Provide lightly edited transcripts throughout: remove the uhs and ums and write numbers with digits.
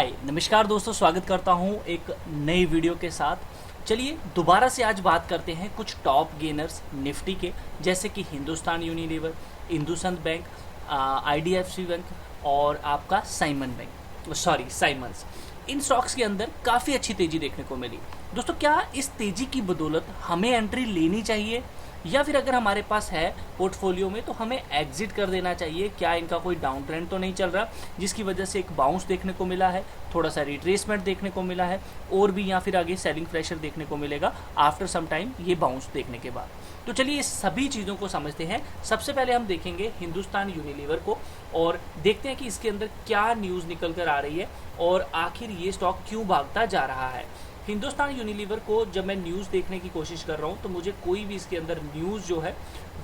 हाय नमस्कार दोस्तों, स्वागत करता हूं एक नई वीडियो के साथ। चलिए दोबारा से आज बात करते हैं कुछ टॉप गेनर्स निफ्टी के, जैसे कि Hindustan Unilever, IndusInd bank, IDFC bank और आपका साइमंस। इन स्टॉक्स के अंदर काफ़ी अच्छी तेज़ी देखने को मिली। दोस्तों, क्या इस तेज़ी की बदौलत हमें एंट्री लेनी चाहिए या फिर अगर हमारे पास है पोर्टफोलियो में तो हमें एग्जिट कर देना चाहिए? क्या इनका कोई डाउन ट्रेंड तो नहीं चल रहा जिसकी वजह से एक बाउंस देखने को मिला है, थोड़ा सा रिट्रेसमेंट देखने को मिला है और भी या फिर आगे सेलिंग प्रेशर देखने को मिलेगा आफ्टर सम टाइम ये बाउंस देखने के बाद? तो चलिए इस सभी चीज़ों को समझते हैं। सबसे पहले हम देखेंगे हिंदुस्तान यूनिलीवर को और देखते हैं कि इसके अंदर क्या न्यूज़ निकल कर आ रही है और आखिर ये स्टॉक क्यों भागता जा रहा है। हिंदुस्तान यूनिलीवर को जब मैं न्यूज़ देखने की कोशिश कर रहा हूँ तो मुझे कोई भी इसके अंदर न्यूज़ जो है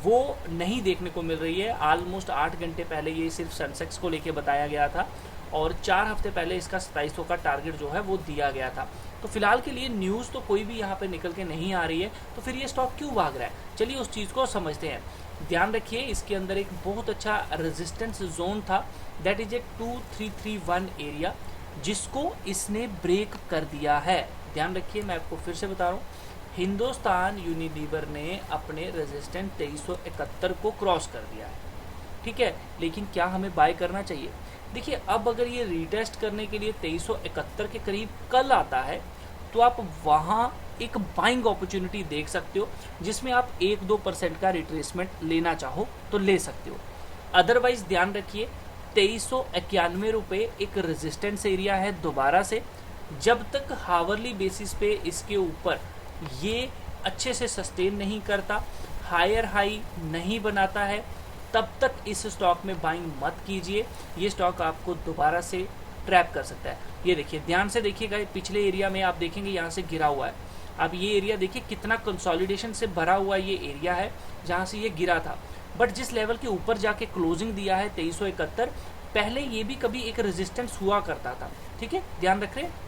वो नहीं देखने को मिल रही है। ऑलमोस्ट 8 घंटे पहले ये सिर्फ सेंसेक्स को लेके बताया गया था और 4 हफ्ते पहले इसका 2700 का टारगेट जो है वो दिया गया था। तो फिलहाल के लिए न्यूज़ तो कोई भी यहाँ पे निकल के नहीं आ रही है, तो फिर ये स्टॉक क्यों भाग रहा है? चलिए उस चीज़ को समझते हैं। ध्यान रखिए, इसके अंदर एक बहुत अच्छा रेजिस्टेंस जोन था, दैट इज ए 2331 एरिया, जिसको इसने ब्रेक कर दिया है। ध्यान रखिए, मैं आपको फिर से बता रहा हूँ, हिंदुस्तान यूनिलीवर ने अपने रेजिस्टेंट 2371 को क्रॉस कर दिया है, ठीक है। लेकिन क्या हमें बाय करना चाहिए? देखिए, अब अगर ये रीटेस्ट करने के लिए 2371 के करीब कल आता है तो आप वहाँ एक बाइंग अपॉर्चुनिटी देख सकते हो, जिसमें आप 1-2% का रिट्रेसमेंट लेना चाहो तो ले सकते हो। अदरवाइज ध्यान रखिए, 2391 रुपये एक रेजिस्टेंस एरिया है दोबारा से। जब तक हावरली बेसिस पे इसके ऊपर ये अच्छे से सस्टेन नहीं करता, हायर हाई नहीं बनाता है, तब तक इस स्टॉक में बाइंग मत कीजिए। ये स्टॉक आपको दोबारा से ट्रैप कर सकता है। ये देखिए, ध्यान से देखिएगा, पिछले एरिया में आप देखेंगे यहाँ से गिरा हुआ है। अब ये एरिया देखिए कितना कंसोलिडेशन से भरा हुआ ये एरिया है जहाँ से ये गिरा था, बट जिस लेवल के ऊपर जाके क्लोजिंग दिया है 2371, पहले ये भी कभी एक रेजिस्टेंस हुआ करता था, ठीक है, ध्यान रख रहे हैं।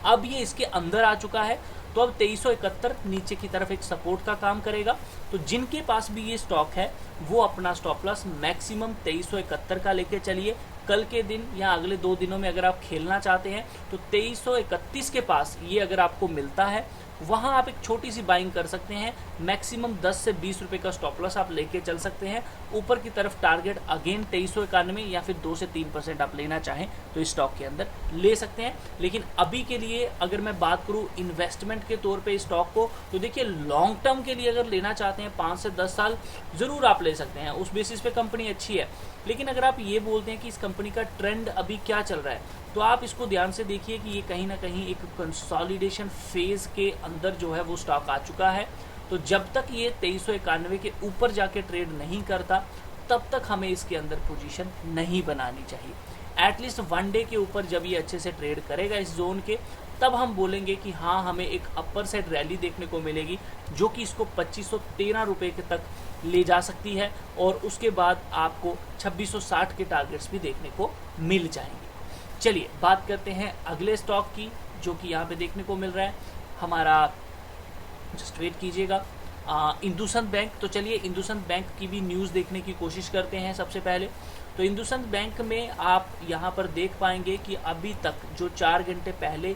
अब ये इसके अंदर आ चुका है, तो अब 2371 नीचे की तरफ एक सपोर्ट का काम करेगा। तो जिनके पास भी ये स्टॉक है वो अपना स्टॉप लॉस मैक्सिमम 2371 का लेके चलिए। कल के दिन या अगले 2 दिनों में अगर आप खेलना चाहते हैं तो 2331 के पास ये अगर आपको मिलता है, वहाँ आप एक छोटी सी बाइंग कर सकते हैं। मैक्सिमम 10 से 20 रुपये का स्टॉप लॉस आप लेके चल सकते हैं। ऊपर की तरफ टारगेट अगेन 2391 या फिर 2 से 3% आप लेना चाहें तो इस स्टॉक के अंदर ले सकते हैं। लेकिन अभी के लिए अगर मैं बात करूँ इन्वेस्टमेंट के तौर पे इस स्टॉक को, तो देखिए लॉन्ग टर्म के लिए अगर लेना चाहते हैं 5 से 10 साल ज़रूर आप ले सकते हैं, उस बेसिस पे कंपनी अच्छी है। लेकिन अगर आप ये बोलते हैं कि इस कंपनी का ट्रेंड अभी क्या चल रहा है, तो आप इसको ध्यान से देखिए कि ये कहीं ना कहीं एक कंसोलिडेशन फेज के अंदर जो है वो स्टॉक आ चुका है। तो जब तक ये 2391 के ऊपर जाके ट्रेड नहीं करता, तब तक हमें इसके अंदर पोजीशन नहीं बनानी चाहिए। एटलीस्ट 1 डे के ऊपर जब ये अच्छे से ट्रेड करेगा इस जोन के, तब हम बोलेंगे कि हाँ, हमें एक अपर साइड रैली देखने को मिलेगी जो कि इसको 2513 रुपये के तक ले जा सकती है और उसके बाद आपको 2660 के टारगेट्स भी देखने को मिल जाएंगे। चलिए बात करते हैं अगले स्टॉक की, जो कि यहाँ पे देखने को मिल रहा है हमारा, जस्ट वेट कीजिएगा, इंडसइंड बैंक। तो चलिए इंडसइंड बैंक की भी न्यूज़ देखने की कोशिश करते हैं। सबसे पहले तो इंडसइंड बैंक में आप यहाँ पर देख पाएंगे कि अभी तक जो 4 घंटे पहले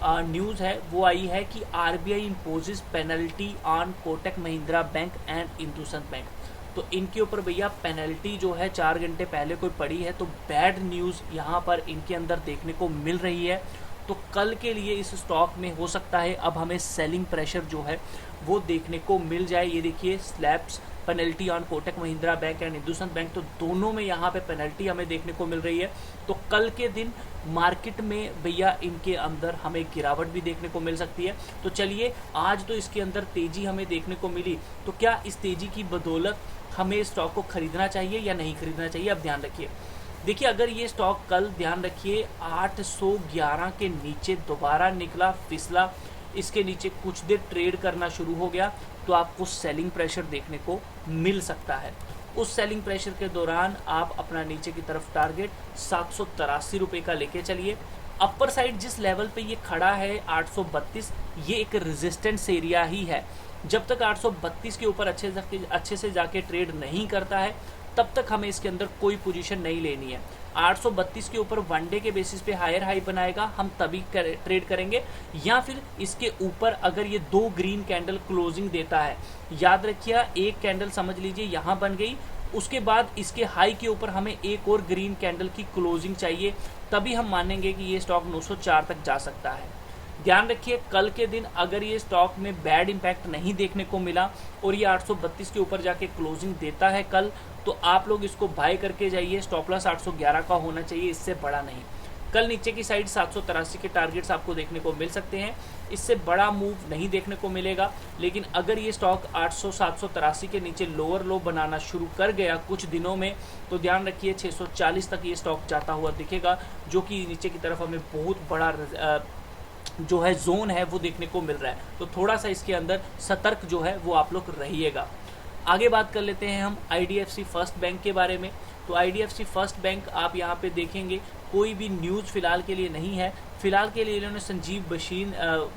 न्यूज़ है वो आई है कि RBI imposes penalty on Kotak Mahindra bank and IndusInd bank. तो इनके ऊपर भैया पेनल्टी जो है 4 घंटे पहले कोई पड़ी है, तो बैड न्यूज़ यहाँ पर इनके अंदर देखने को मिल रही है। तो कल के लिए इस स्टॉक में हो सकता है अब हमें सेलिंग प्रेशर जो है वो देखने को मिल जाए। ये देखिए, slabs penalty on Kotak Mahindra bank and IndusInd bank, तो दोनों में यहाँ पे पेनल्टी हमें देखने को मिल रही है। तो कल के दिन मार्केट में भैया इनके अंदर हमें गिरावट भी देखने को मिल सकती है। तो चलिए, आज तो इसके अंदर तेज़ी हमें देखने को मिली, तो क्या इस तेज़ी की बदौलत हमें इस स्टॉक को खरीदना चाहिए या नहीं खरीदना चाहिए? अब ध्यान रखिए, देखिए अगर ये स्टॉक कल, ध्यान रखिए, 811 के नीचे दोबारा निकला, फिसला, इसके नीचे कुछ देर ट्रेड करना शुरू हो गया, तो आपको सेलिंग प्रेशर देखने को मिल सकता है। उस सेलिंग प्रेशर के दौरान आप अपना नीचे की तरफ टारगेट 783 रुपये का लेके चलिए। अपर साइड जिस लेवल पे ये खड़ा है 832, ये एक रेजिस्टेंस एरिया ही है। जब तक 832 के ऊपर अच्छे से जाके ट्रेड नहीं करता है, तब तक हमें इसके अंदर कोई पोजीशन नहीं लेनी है। 832 के ऊपर वनडे के बेसिस पे हायर हाई बनाएगा, हम तभी ट्रेड करेंगे, या फिर इसके ऊपर अगर ये 2 ग्रीन कैंडल क्लोजिंग देता है, याद रखिए एक कैंडल समझ लीजिए यहाँ बन गई, उसके बाद इसके हाई के ऊपर हमें एक और ग्रीन कैंडल की क्लोजिंग चाहिए, तभी हम मानेंगे कि ये स्टॉक 904 तक जा सकता है। ध्यान रखिए कल के दिन अगर ये स्टॉक में बैड इंपैक्ट नहीं देखने को मिला और ये 832 के ऊपर जाके क्लोजिंग देता है कल, तो आप लोग इसको बाय करके जाइए। स्टॉप लॉस 811 का होना चाहिए, इससे बड़ा नहीं। कल नीचे की साइड 783 के टारगेट्स आपको देखने को मिल सकते हैं, इससे बड़ा मूव नहीं देखने को मिलेगा। लेकिन अगर ये स्टॉक 783 के नीचे लोअर लो बनाना शुरू कर गया कुछ दिनों में, तो ध्यान रखिए 640 तक ये स्टॉक जाता हुआ दिखेगा, जो कि नीचे की तरफ हमें बहुत बड़ा जो है जोन है वो देखने को मिल रहा है। तो थोड़ा सा इसके अंदर सतर्क जो है वो आप लोग रहिएगा। आगे बात कर लेते हैं हम IDFC फर्स्ट बैंक के बारे में। तो IDFC फर्स्ट बैंक आप यहाँ पे देखेंगे कोई भी न्यूज़ फिलहाल के लिए नहीं है। फिलहाल के लिए इन्होंने संजीव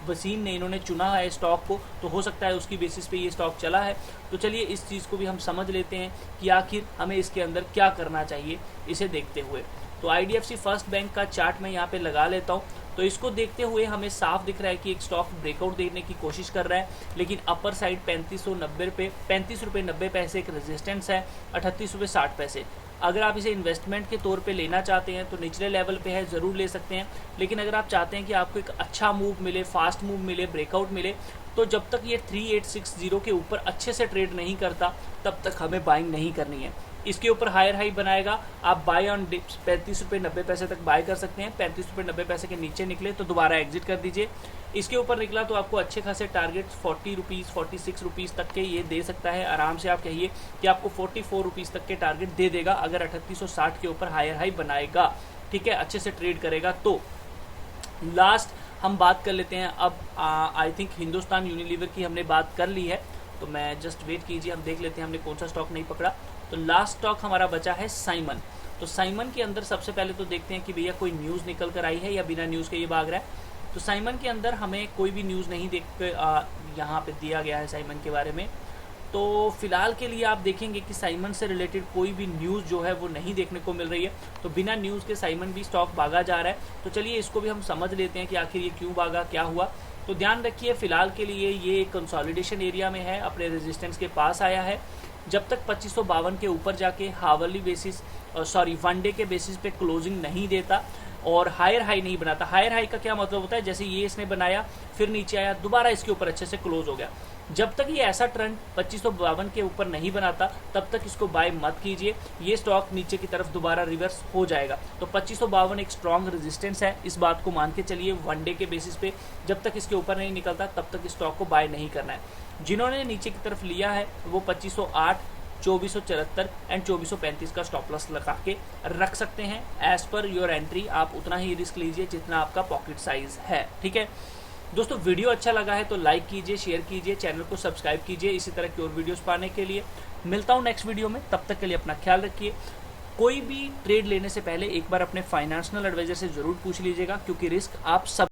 वसीम ने इन्होंने चुना है स्टॉक को, तो हो सकता है उसकी बेसिस पे ये स्टॉक चला है। तो चलिए इस चीज़ को भी हम समझ लेते हैं कि आखिर हमें इसके अंदर क्या करना चाहिए इसे देखते हुए। तो IDFC फर्स्ट बैंक का चार्ट मैं यहाँ पे लगा लेता हूँ। तो इसको देखते हुए हमें साफ दिख रहा है कि एक स्टॉक ब्रेकआउट देने की कोशिश कर रहा है, लेकिन अपर साइड 3590 पे 35 रुपये 90 पैसे एक रेजिस्टेंस है, 38 रुपये 60 पैसे। अगर आप इसे इन्वेस्टमेंट के तौर पे लेना चाहते हैं तो निचले लेवल पे है, ज़रूर ले सकते हैं। लेकिन अगर आप चाहते हैं कि आपको एक अच्छा मूव मिले, फास्ट मूव मिले, ब्रेकआउट मिले, तो जब तक ये 3860 के ऊपर अच्छे से ट्रेड नहीं करता तब तक हमें बाइंग नहीं करनी है। इसके ऊपर हायर हाई बनाएगा, आप बाय ऑन डिप्स 35 रुपये 90 पैसे तक बाय कर सकते हैं। 35 रुपये 90 पैसे के नीचे निकले तो दोबारा एग्जिट कर दीजिए। इसके ऊपर निकला तो आपको अच्छे खासे टारगेट 40 रुपीज़ 46 रुपीज़ तक के ये दे सकता है। आराम से आप कहिए कि आपको 44 रुपीज़ तक के टारगेट दे देगा अगर 3860 के ऊपर हायर हाई बनाएगा, ठीक है, अच्छे से ट्रेड करेगा। तो लास्ट हम बात कर लेते हैं अब आई थिंक हिंदुस्तान यूनिलीवर की हमने बात कर ली है, तो मैं जस्ट वेट कीजिए, हम देख लेते हैं हमने कौन सा स्टॉक नहीं पकड़ा। तो लास्ट स्टॉक हमारा बचा है साइमन। तो साइमन के अंदर सबसे पहले तो देखते हैं कि भैया कोई न्यूज़ निकल कर आई है या बिना न्यूज़ के ये भाग रहा है। तो साइमन के अंदर हमें कोई भी न्यूज़ नहीं देख कर यहाँ पे दिया गया है साइमन के बारे में। तो फिलहाल के लिए आप देखेंगे कि साइमन से रिलेटेड कोई भी न्यूज़ जो है वो नहीं देखने को मिल रही है। तो बिना न्यूज़ के साइमन भी स्टॉक भागा जा रहा है। तो चलिए इसको भी हम समझ लेते हैं कि आखिर ये क्यों भागा, क्या हुआ। तो ध्यान रखिए फिलहाल के लिए ये कंसोलिडेशन एरिया में है, अपने रेजिस्टेंस के पास आया है। जब तक 2552 के ऊपर जाके हावरली बेसिस वनडे के बेसिस पे क्लोजिंग नहीं देता और हायर हाई नहीं बनाता। हायर हाई का क्या मतलब होता है, जैसे ये इसने बनाया फिर नीचे आया, दोबारा इसके ऊपर अच्छे से क्लोज हो गया। जब तक ये ऐसा ट्रेंड 2552 के ऊपर नहीं बनाता तब तक इसको बाय मत कीजिए, ये स्टॉक नीचे की तरफ दोबारा रिवर्स हो जाएगा। तो 2552 एक स्ट्रॉन्ग रेजिस्टेंस है, इस बात को मान के चलिए। वनडे के बेसिस पे जब तक इसके ऊपर नहीं निकलता तब तक स्टॉक को बाय नहीं करना है। जिन्होंने नीचे की तरफ लिया है वो 2508, 2474 एंड 2435 का स्टॉप लॉस लगा के रख सकते हैं। एज पर योर एंट्री आप उतना ही रिस्क लीजिए जितना आपका पॉकेट साइज है, ठीक है दोस्तों। वीडियो अच्छा लगा है तो लाइक कीजिए, शेयर कीजिए, चैनल को सब्सक्राइब कीजिए इसी तरह की और वीडियोस पाने के लिए। मिलता हूँ नेक्स्ट वीडियो में, तब तक के लिए अपना ख्याल रखिए। कोई भी ट्रेड लेने से पहले एक बार अपने फाइनेंशियल एडवाइजर से ज़रूर पूछ लीजिएगा, क्योंकि रिस्क आप सब